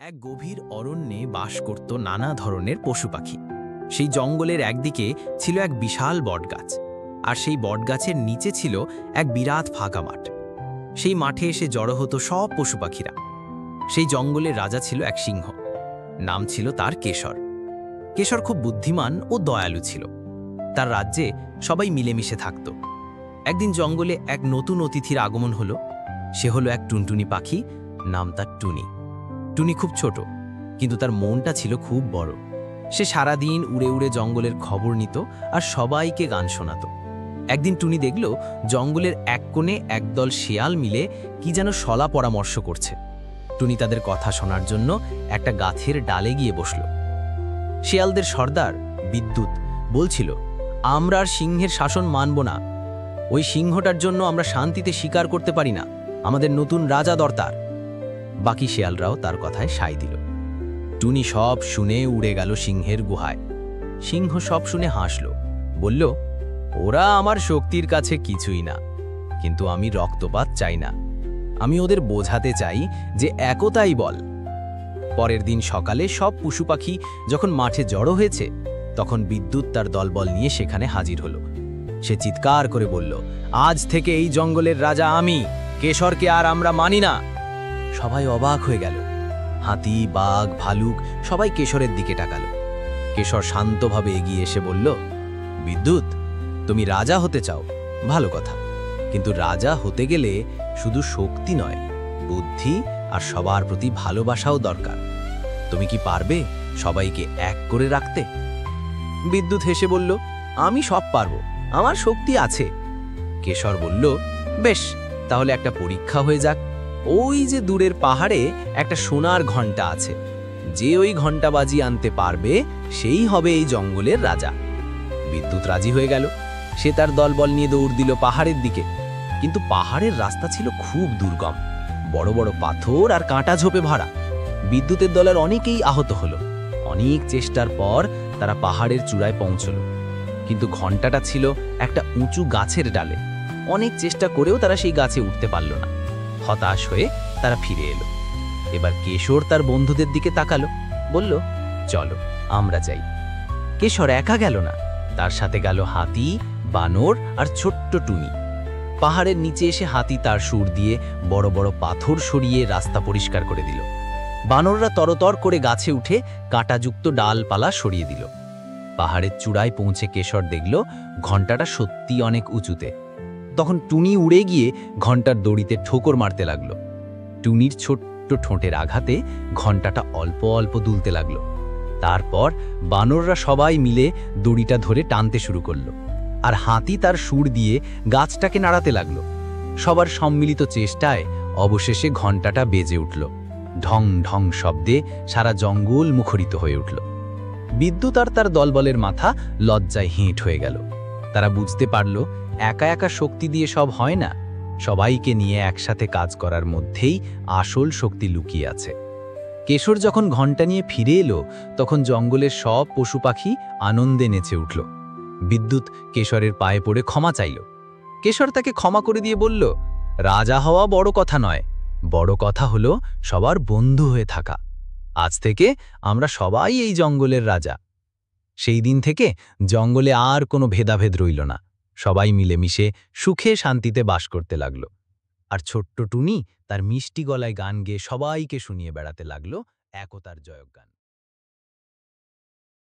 এক গভীর অরণ্যে বাস করত নানা ধরনের পশু পাখি। সেই জঙ্গলের একদিকে ছিল এক বিশাল বটগাছ, আর সেই বটগাছের নিচে ছিল এক বিরাট ফাঁকা মাঠ। সেই মাঠে এসে জড়ো হতো সব পশু পাখিরা। সেই জঙ্গলের রাজা ছিল এক সিংহ, নাম ছিল তার কেশর। কেশর খুব বুদ্ধিমান ও দয়ালু ছিল। তার রাজ্যে সবাই মিলেমিশে থাকত। একদিন জঙ্গলে এক নতুন অতিথির আগমন হলো। সে হলো এক টুনটুনি পাখি, নাম তার টুনি। টুনি খুব ছোট, কিন্তু তার মনটা ছিল খুব বড়। সে সারাদিন উড়ে উড়ে জঙ্গলের খবর নিত আর সবাইকে গান শোনাত। একদিন টুনি দেখল জঙ্গলের এক কোণে একদল শেয়াল মিলে কি যেন সলা পরামর্শ করছে। টুনি তাদের কথা শোনার জন্য একটা গাছের ডালে গিয়ে বসল। শেয়ালদের সর্দার বিদ্যুৎ বলছিল, আমরা আর সিংহের শাসন মানব না। ওই সিংহটার জন্য আমরা শান্তিতে শিকার করতে পারি না। আমাদের নতুন রাজা দরকার। বাকি শেয়ালরাও তার কথায় সায় দিল। টুনি সব শুনে উড়ে গেল সিংহের গুহায়। সিংহ সব শুনে হাসল, বলল, ওরা আমার শক্তির কাছে কিছুই না, কিন্তু আমি রক্তপাত চাই না। আমি ওদের বোঝাতে চাই যে একতাই বল। পরের দিন সকালে সব পশু পাখি যখন মাঠে জড়ো হয়েছে, তখন বিদ্যুৎ তার দলবল নিয়ে সেখানে হাজির হলো। সে চিৎকার করে বলল, আজ থেকে এই জঙ্গলের রাজা আমি, কেশরকে আর আমরা মানি না। সবাই অবাক হয়ে গেল। হাতি, বাঘ, ভালুক সবাই কেশরের দিকে তাকালো। কেশর শান্তভাবে এগিয়ে এসে বলল, বিদ্যুৎ, তুমি রাজা হতে চাও, ভালো কথা, কিন্তু রাজা হতে গেলে শুধু শক্তি নয়, বুদ্ধি আর সবার প্রতি ভালোবাসাও দরকার। তুমি কি পারবে সবাইকে এক করে রাখতে? বিদ্যুৎ হেসে বলল, আমি সব পারবো, আমার শক্তি আছে। কেশর বলল, বেশ, তাহলে একটা পরীক্ষা হয়ে যাক। ওই যে দূরের পাহাড়ে একটা সোনার ঘণ্টা আছে, যে ওই ঘণ্টা বাজিয়ে আনতে পারবে সেই হবে এই জঙ্গলের রাজা। বিদ্যুৎ রাজি হয়ে গেল। সে তার দলবল নিয়ে দৌড় দিল পাহাড়ের দিকে। কিন্তু পাহাড়ের রাস্তা ছিল খুব দুর্গম, বড় বড় পাথর আর কাঁটা ঝোপে ভরা। বিদ্যুতের দলের অনেকেই আহত হলো। অনেক চেষ্টার পর তারা পাহাড়ের চূড়ায় পৌঁছল, কিন্তু ঘণ্টাটা ছিল একটা উঁচু গাছের ডালে। অনেক চেষ্টা করেও তারা সেই গাছে উঠতে পারল না। হতাশ হয়ে তারা ফিরে এলো। এবার কেশর তার বন্ধুদের দিকে তাকালো, বলল, চলো আমরা যাই। কেশর একা গেল না, তার সাথে গেল হাতি, বানর আর ছোট্ট টুনি। পাহাড়ের নিচে এসে হাতি তার সুর দিয়ে বড় বড় পাথর সরিয়ে রাস্তা পরিষ্কার করে দিল। বানররা তরতর করে গাছে উঠে কাঁটাযুক্ত ডালপালা সরিয়ে দিল। পাহাড়ের চূড়ায় পৌঁছে কেশর দেখল ঘণ্টাটা সত্যি অনেক উঁচুতে। তখন টুনি উড়ে গিয়ে ঘণ্টার দড়িতে ঠোকর মারতে লাগল। টুনির ছোট্ট ঠোঁটের আঘাতে ঘণ্টাটা অল্প অল্প দুলতে লাগল। তারপর বানররা সবাই মিলে দড়িটা ধরে টানতে শুরু করল, আর হাতি তার সুর দিয়ে গাছটাকে নাড়াতে লাগল। সবার সম্মিলিত চেষ্টায় অবশেষে ঘণ্টাটা বেজে উঠল। ঢং ঢং শব্দে সারা জঙ্গল মুখরিত হয়ে উঠল। বিদ্যুৎ আর তার দলবলের মাথা লজ্জায় হেঁট হয়ে গেল। তারা বুঝতে পারল, একা একা শক্তি দিয়ে সব হয় না, সবাইকে নিয়ে একসাথে কাজ করার মধ্যেই আসল শক্তি লুকিয়ে আছে। কেশর যখন ঘণ্টা নিয়ে ফিরে এলো, তখন জঙ্গলের সব পশু পাখি আনন্দে নেচে উঠল। বিদ্যুৎ কেশরের পায়ে পড়ে ক্ষমা চাইল। কেশর তাকে ক্ষমা করে দিয়ে বলল, রাজা হওয়া বড় কথা নয়, বড় কথা হলো সবার বন্ধু হয়ে থাকা। আজ থেকে আমরা সবাই এই জঙ্গলের রাজা। সেই দিন থেকে জঙ্গলে আর কোনো ভেদাভেদ রইল না। সবাই মিলেমিশে সুখে শান্তিতে বাস করতে লাগল। আর ছোট্ট টুনি তার মিষ্টি গলায় গান গেয়ে সবাইকে শুনিয়ে বেড়াতে লাগল একতার জয়গান।